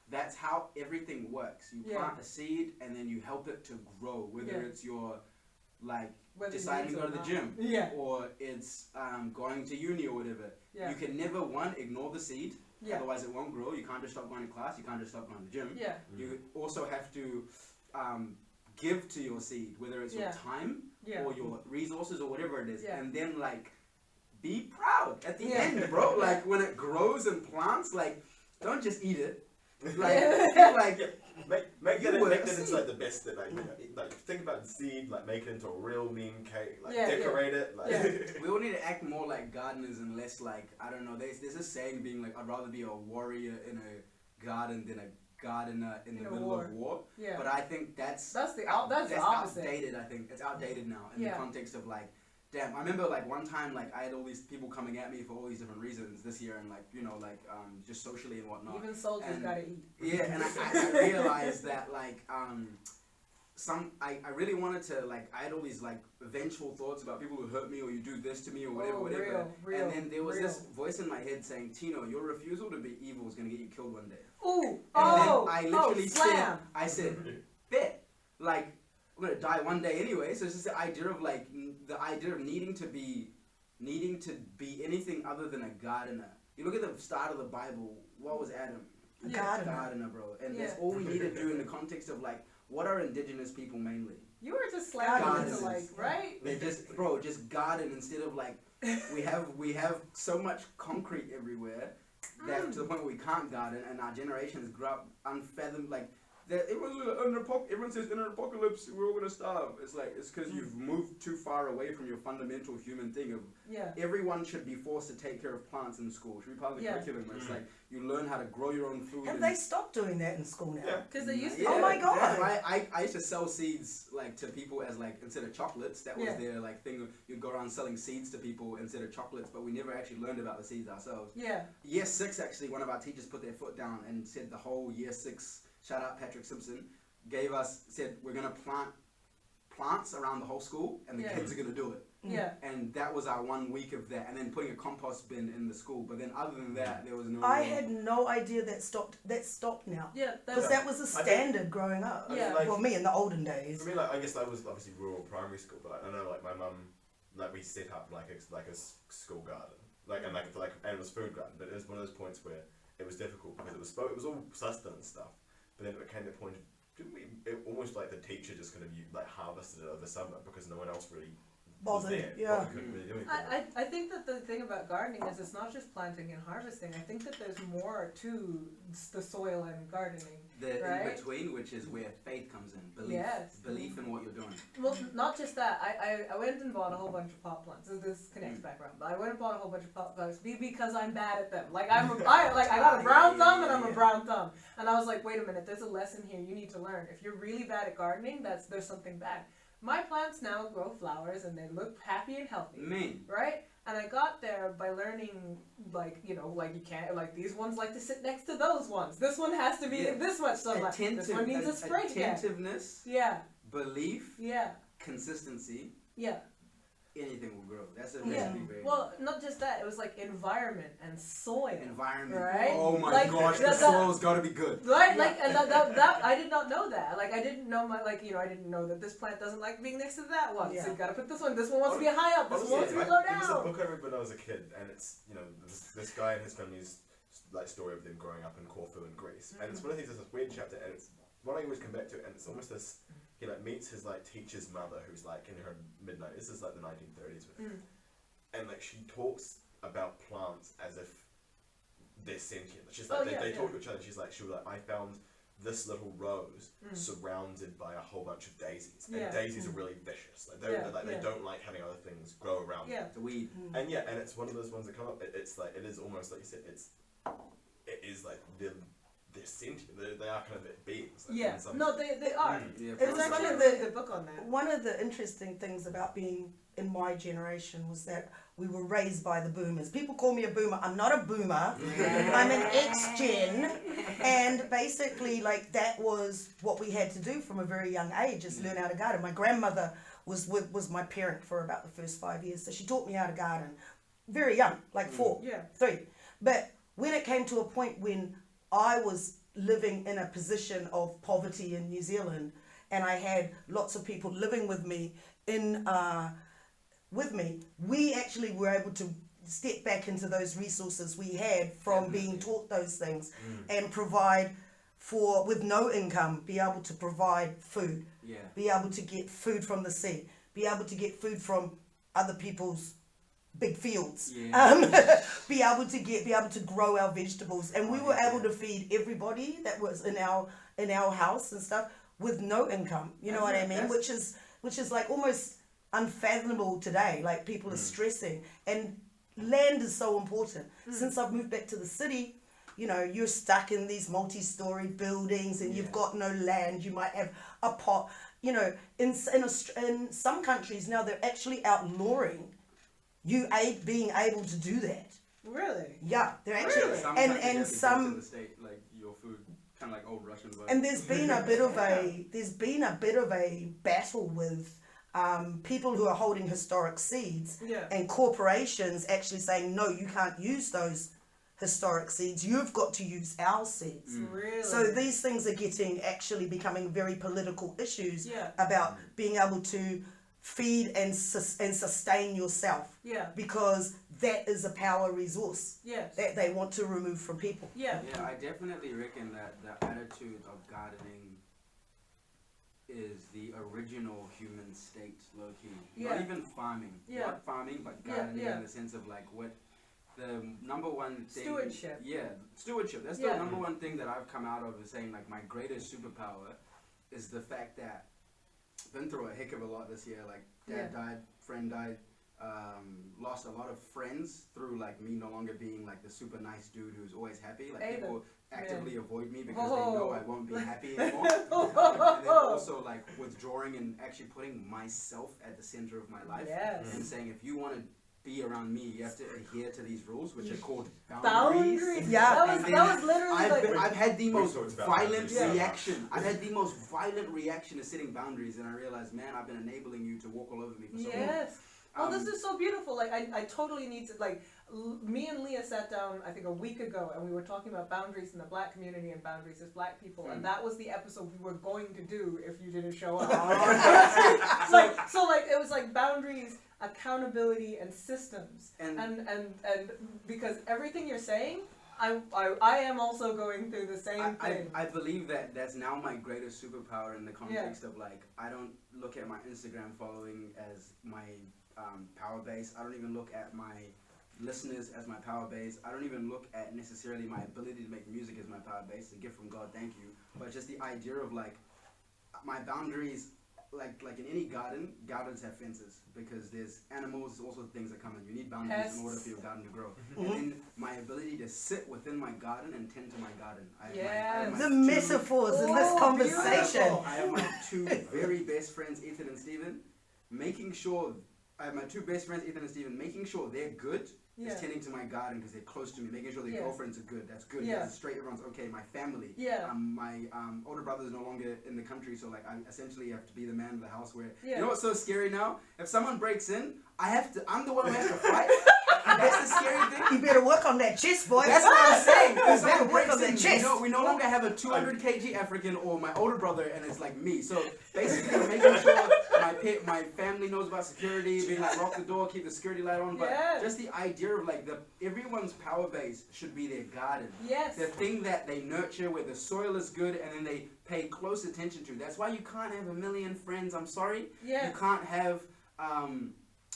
that's how everything works. You plant a seed and then you help it to grow. Whether it's your like. Deciding to go to the gym, or it's going to uni or whatever. You can never ignore the seed, otherwise it won't grow. You can't just stop going to class. You can't just stop going to the gym. You also have to give to your seed, whether it's your time or your resources or whatever it is, and then like be proud at the end, bro. Like when it grows and plants, like don't just eat it. Like make that into like the best that like think about the seed, like make it into a real mean cake, like decorate it. Like we all need to act more like gardeners and less like, I don't know. There's a saying being like, I'd rather be a warrior in a garden than a gardener in the middle of war. Yeah. But I think that's the opposite. Outdated. I think it's outdated now in the context of like. Damn, I remember like one time like I had all these people coming at me for all these different reasons this year and like, you know, like just socially and whatnot. Even soldiers gotta eat. Yeah, and I realized that like I really wanted to like, I had all these like vengeful thoughts about people who hurt me or you do this to me or whatever. Real, and then there was this voice in my head saying, Tino, your refusal to be evil is gonna get you killed one day. Ooh, and then I literally said, bet, like. I'm gonna die one day anyway, so it's just the idea of like needing to be anything other than a gardener. You look at the start of the Bible. What was Adam? A gardener, bro. And that's all we need to do in the context of like, what are indigenous people mainly? You were just slamming into like, right? They just garden instead of like, we have so much concrete everywhere that to the point where we can't garden, and our generations grew up unfathomed like. Everyone says in an apocalypse we're all gonna starve. It's like it's because you've moved too far away from your fundamental human thing of everyone should be forced to take care of plants in school. Should be part of the curriculum. It's like you learn how to grow your own food. Have they stopped doing that in school now? Because they used to. Oh my god! I used to sell seeds like to people as like instead of chocolates. That was their like thing. You'd go around selling seeds to people instead of chocolates, but we never actually learned about the seeds ourselves. Yeah. Year 6 actually, one of our teachers put their foot down and said the whole year 6. Shout out Patrick Simpson, said we're going to plant plants around the whole school and the kids are going to do it. Yeah. And that was our 1 week of that, and then putting a compost bin in the school. But then other than that, there was no... I had no idea that stopped now. Yeah. Because that was a standard growing up. Yeah. Well, me in the olden days. For me, like, I guess that was obviously rural primary school, but I know like my mum, like we set up like a school garden. And it was food garden, but it was one of those points where it was difficult because it was all sustenance stuff. But then it came to a point, almost like the teacher just kind of harvested it over summer because no one else really was there. Yeah. Couldn't really do anything. I think that the thing about gardening is it's not just planting and harvesting. I think that there's more to the soil and gardening. The right? in between, which is where faith comes in. Belief in what you're doing. Well, not just that. I went and bought a whole bunch of pot plants. This connects back around. But I went and bought a whole bunch of pot plants because I'm bad at them. Like I got a brown thumb and I'm a brown thumb. And I was like, wait a minute, there's a lesson here you need to learn. If you're really bad at gardening, there's something bad. My plants now grow flowers and they look happy and healthy. Right? And I got there by learning, you can't, these ones like to sit next to those ones. This one has to be this much sunlight. This one needs a spray attentiveness. Yeah. Belief. Yeah. Consistency. Yeah. anything will grow. That's a recipe, baby. Well, not just that. It was like environment and soil. Environment. Right? Oh my like, gosh, the soil's got to be good. Right? Like, and that I did not know that. Like, I didn't know I didn't know that this plant doesn't like being next to that one. Yeah. So you gotta put this one. This one wants to be high up. This one wants to be low down. It was a book I read when I was a kid, and it's this guy and his family's like story of them growing up in Corfu in Greece, and it's one of these. There's this weird chapter, and it's one I always come back to, and it's almost this. He like meets his like teacher's mother, who's like in her mid-90s. This is like the 1930s, and like she talks about plants as if they're sentient. She's like they talk to each other. She was like, I found this little rose surrounded by a whole bunch of daisies, and daisies are really vicious. Like they don't like having other things grow around them. It's a weed. And and it's one of those ones that come up. It's like it is almost like you said. It is like they're sentient. They are kind of beings. Like, no, they are. It was actually the book on that. One of the interesting things about being in my generation was that we were raised by the boomers. People call me a boomer. I'm not a boomer. I'm an ex-gen. And basically, like, that was what we had to do from a very young age, is learn how to garden. My grandmother was my parent for about the first 5 years, so she taught me how to garden. Very young, like 3. But when it came to a point when I was living in a position of poverty in New Zealand, and I had lots of people living with me we actually were able to step back into those resources we had from being taught those things and provide with no income, be able to provide food, be able to get food from the sea, be able to get food from other people's big fields, be able to grow our vegetables, and we were able to feed everybody that was in our house and stuff with no income. You know what I mean? Which is like almost unfathomable today. Like, people are stressing, and land is so important. Since I've moved back to the city, you're stuck in these multi-story buildings, and you've got no land. You might have a pot. In some countries now, they're actually outlawing you being able to do that. Really? Yeah, they're actually and some in the state, like your food, kind of like old Russian. And there's been a bit of a battle with people who are holding historic seeds and corporations actually saying, no, you can't use those historic seeds. You've got to use our seeds. Really? So these things are becoming very political issues about being able to feed and sustain yourself. Because that is a power resource that they want to remove from people. I definitely reckon that the attitude of gardening is the original human state, low key. Not even farming. Not farming, but gardening in the sense of like what the number one thing. Stewardship. Stewardship. That's the number one thing that I've come out of, is saying like my greatest superpower is the fact that been through a heck of a lot this year. Like, dad died, friend died, lost a lot of friends through like me no longer being like the super nice dude who's always happy. Like, people actively avoid me because they know I won't be happy anymore. And then also like withdrawing and actually putting myself at the center of my life and saying, if you want to be around me, you have to adhere to these rules, which are called boundaries. That was literally I've had the most violent reaction. I've had the most violent reaction to setting boundaries, and I realized, man, I've been enabling you to walk all over me for so long. Well, this is so beautiful. Like, I totally need to, like, me and Liya sat down, I think a week ago, and we were talking about boundaries in the black community and boundaries as black people, and that was the episode we were going to do if you didn't show up. So it was like boundaries, accountability, and systems, and because everything you're saying, I am also going through the same thing. I believe that that's now my greatest superpower in the context of like, I don't look at my Instagram following as my power base. I don't even look at my listeners as my power base. I don't even look at necessarily my ability to make music as my power base. A gift from God, thank you. But just the idea of like my boundaries, like in any garden, gardens have fences because there's animals, there's also things that come in. You need boundaries in order for your garden to grow. And then my ability to sit within my garden and tend to my garden. I have the metaphors in this conversation. I have my two very best friends, Ethan and Steven, making sure they're good is tending to my garden because they're close to me, making sure their girlfriends are good. That's good. Yeah. Straight, everyone's okay. My family. Yeah. My older brother is no longer in the country, so like I essentially have to be the man of the house. Where yeah. you know what's so scary now? If someone breaks in, I'm the one who has to fight. That's the scary thing. You better work on that chest, boy. That's what I'm saying. If someone work breaks on that in, chest. we no longer have a 200 kg African or my older brother, and it's like me. So basically, making sure my family knows about security, being like lock the door, keep the security light on. But just the idea of like everyone's power base should be their garden. Yes. The thing that they nurture, where the soil is good, and then they pay close attention to. That's why you can't have a million friends. I'm sorry. Yeah. You can't have.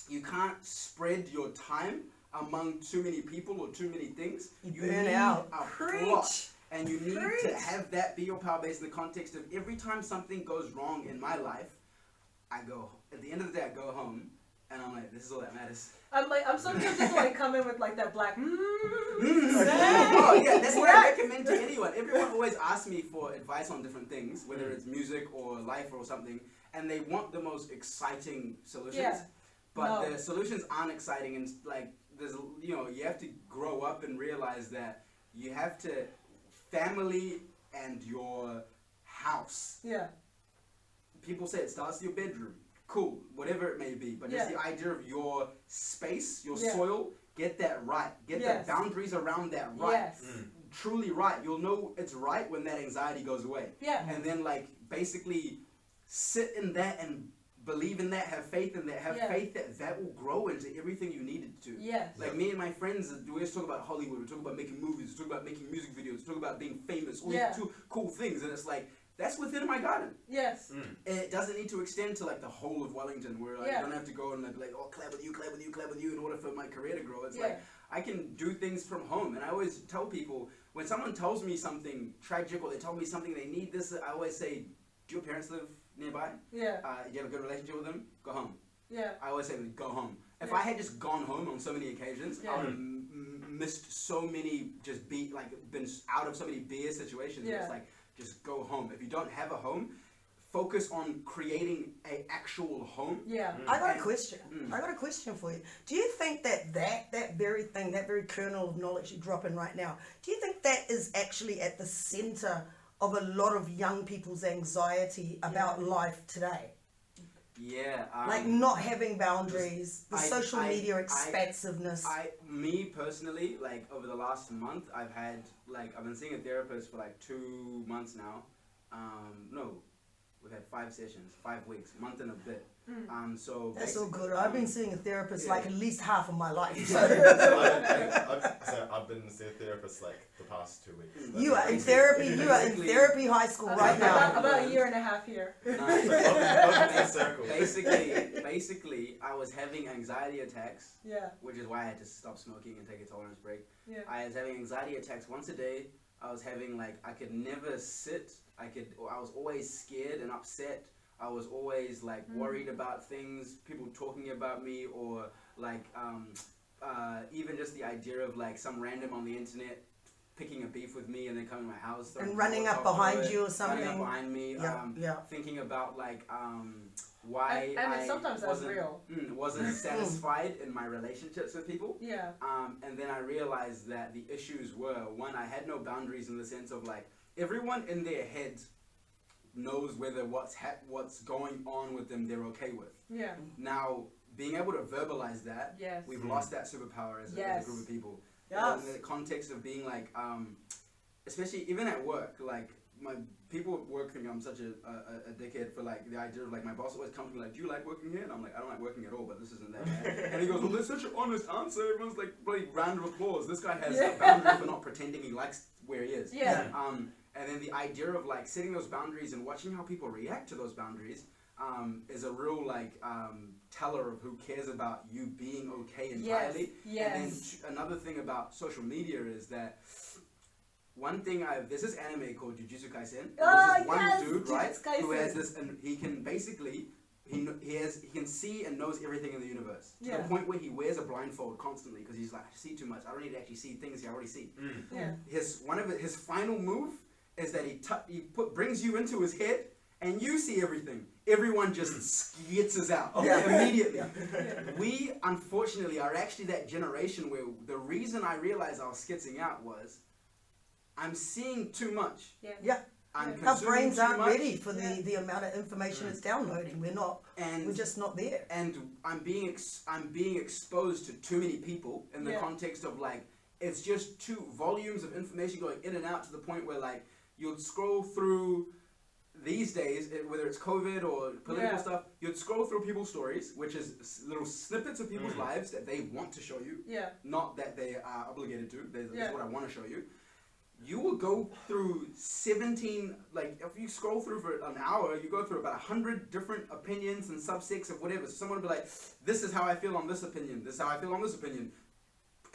You can't spread your time among too many people or too many things. You burn out. A plot, and you need to have that be your power base in the context of every time something goes wrong in my life, at the end of the day, I go home, and I'm like, this is all that matters. I'm sometimes just like come in with like that black. Oh yeah, that's what I recommend to anyone. Everyone always asks me for advice on different things, whether it's music or life or something, and they want the most exciting solutions. Yeah. But the solutions aren't exciting, and like there's you have to grow up and realize that you have to family and your house. Yeah. People say it starts with your bedroom. Cool, whatever it may be, but just the idea of your space, your soil, get that right. Get the boundaries around that right. Yes. Truly right. You'll know it's right when that anxiety goes away. Yeah. And then like basically sit in that and believe in that, have faith in that, have faith that will grow into everything you need it to. Yes. Like me and my friends, we always talk about Hollywood, we talk about making movies, we talk about making music videos, we talk about being famous, all these cool things, and it's like, that's within my garden. Yes. It doesn't need to extend to like the whole of Wellington, where like, I don't have to go and like, oh, collab with you in order for my career to grow. It's like, I can do things from home. And I always tell people, when someone tells me something tragic or they tell me something they need this, I always say, do your parents live nearby? Yeah. You have a good relationship with them? Go home. Yeah. I always say, go home. If I had just gone home on so many occasions, I would have missed so many, been out of so many beer situations. It's like, just go home. If you don't have a home, focus on creating an actual home. Yeah. I got a question. I got a question for you. Do you think that very thing, that very kernel of knowledge you drop in right now, do you think that is actually at the center of a lot of young people's anxiety about life today? Yeah. Like not having boundaries, the social media expansiveness. Me personally, like over the last month, I've been seeing a therapist for like 2 months now. No, we've had 5 sessions, 5 weeks, month and a bit. So that's all good. I've been seeing a therapist like at least half of my life. So. I've been seeing a therapist like the past 2 weeks. You are in therapy. You are in therapy high school right now. About a year and a half here. Basically, I was having anxiety attacks. Yeah. Which is why I had to stop smoking and take a tolerance break. Yeah. I was having anxiety attacks once a day. I was having I could never sit. I was always scared and upset. I was always worried about things, people talking about me, or even just the idea of some random on the internet picking a beef with me and then coming to my house and running up behind you or something. Running up behind me. Thinking about why and sometimes that's real. Wasn't satisfied in my relationships with people. Yeah. And then I realized that the issues were, one, I had no boundaries in the sense of everyone in their heads knows whether what's going on with them they're okay with. Yeah. Now, being able to verbalize that, we've lost that superpower as a group of people. Yes. In the context of being especially even at work, my people at work think I'm such a dickhead for the idea of my boss always comes to me do you like working here? And I'm I don't like working at all, but this isn't that bad. And he goes, well, that's such an honest answer. Everyone's bloody round of applause. This guy has a boundary for not pretending he likes where he is. Yeah. And then the idea of setting those boundaries and watching how people react to those boundaries is a real teller of who cares about you being okay entirely. Yes. And then another thing about social media is that one thing there's this anime called Jujutsu Kaisen. There's this one dude, right, who has this, and he can basically he can see and knows everything in the universe to the point where he wears a blindfold constantly because he's I see too much. I don't need to actually see things I already see. Yeah. His final move is that he brings you into his head and you see everything, everyone just skitzes out immediately. We, unfortunately, are actually that generation where the reason I realized I was skitzing out was I'm seeing too much. Our brains aren't ready for the amount of information it's downloading. We're just not there. And I'm being exposed to too many people in the context of like, it's just two volumes of information going in and out to the point where like, you'll scroll through these days, whether it's COVID or political stuff, you'd scroll through people's stories, which is little snippets of people's lives that they want to show you, not that they are obligated to. This is what I want to show you. You will go through 17, like if you scroll through for an hour, you go through about 100 different opinions and subsects of whatever. So someone will be like, this is how I feel on this opinion, this is how I feel on this opinion.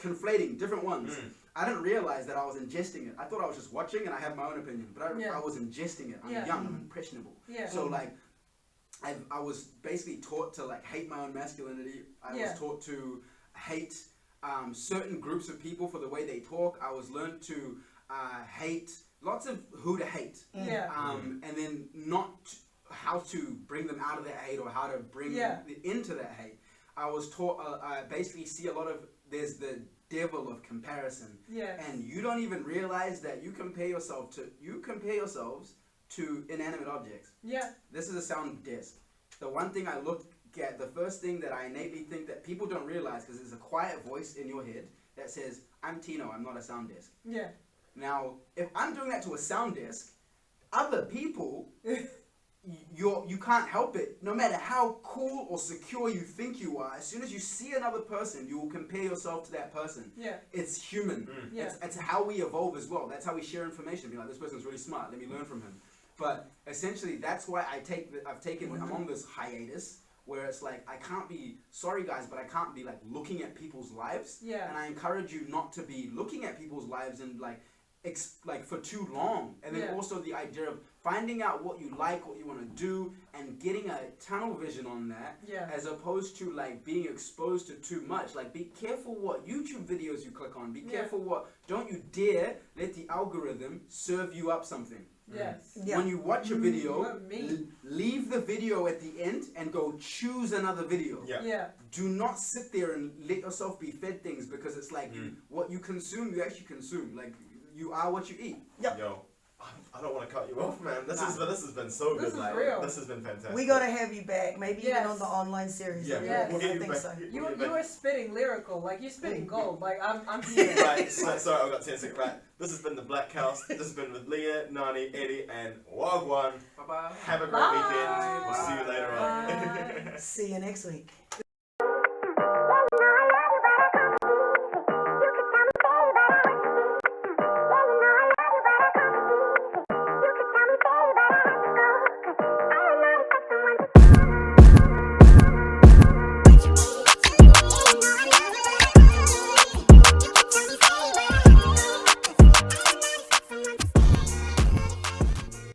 Conflating different ones. I didn't realize that I was ingesting it. I thought I was just watching and I had my own opinion, but I was ingesting it. I'm young, I'm impressionable. So like, I was basically taught to like hate my own masculinity. I was taught to hate certain groups of people for the way they talk. I was learned to hate lots of who to hate. And then not how to bring them out of that hate or how to bring them into that hate. I was taught, I basically see a lot of, there's the devil of comparison. And you don't even realize that you compare yourselves to inanimate objects. This is a sound desk. The one thing I look at, the first thing that I innately think that people don't realize, because there's a quiet voice in your head that says, I'm Tino, I'm not a sound desk. Now, if I'm doing that to a sound desk, other people, you can't help it. No matter how cool or secure you think you are, as soon as you see another person, you will compare yourself to that person. It's human. It's how we evolve as well. That's how we share information. Be like, this person's really smart. Let me learn from him. But essentially, that's why I'm on this hiatus where it's like, I can't be, sorry guys, but I can't be like looking at people's lives. And I encourage you not to be looking at people's lives and like for too long. And then also the idea of finding out what you like, what you want to do, and getting a tunnel vision on that, as opposed to like being exposed to too much. Like, be careful what YouTube videos you click on. Be careful don't you dare let the algorithm serve you up something. When you watch a video, leave the video at the end and go choose another video. Do not sit there and let yourself be fed things, because it's like what you consume, you actually consume. Like, you are what you eat. Yo, I don't want to cut you off, man. This has been so good. This has been fantastic. We gotta have you back. Maybe even on the online series. We'll get you back. So. You were spitting lyrical, like you're spitting gold. Like I'm here. Right, sorry, I've got 10 seconds. Right, this has been the BlackHouse. This has been with Liya, Nani, Eddie, and Waguan. Bye bye. Have a great weekend. We'll see you later on. See you next week.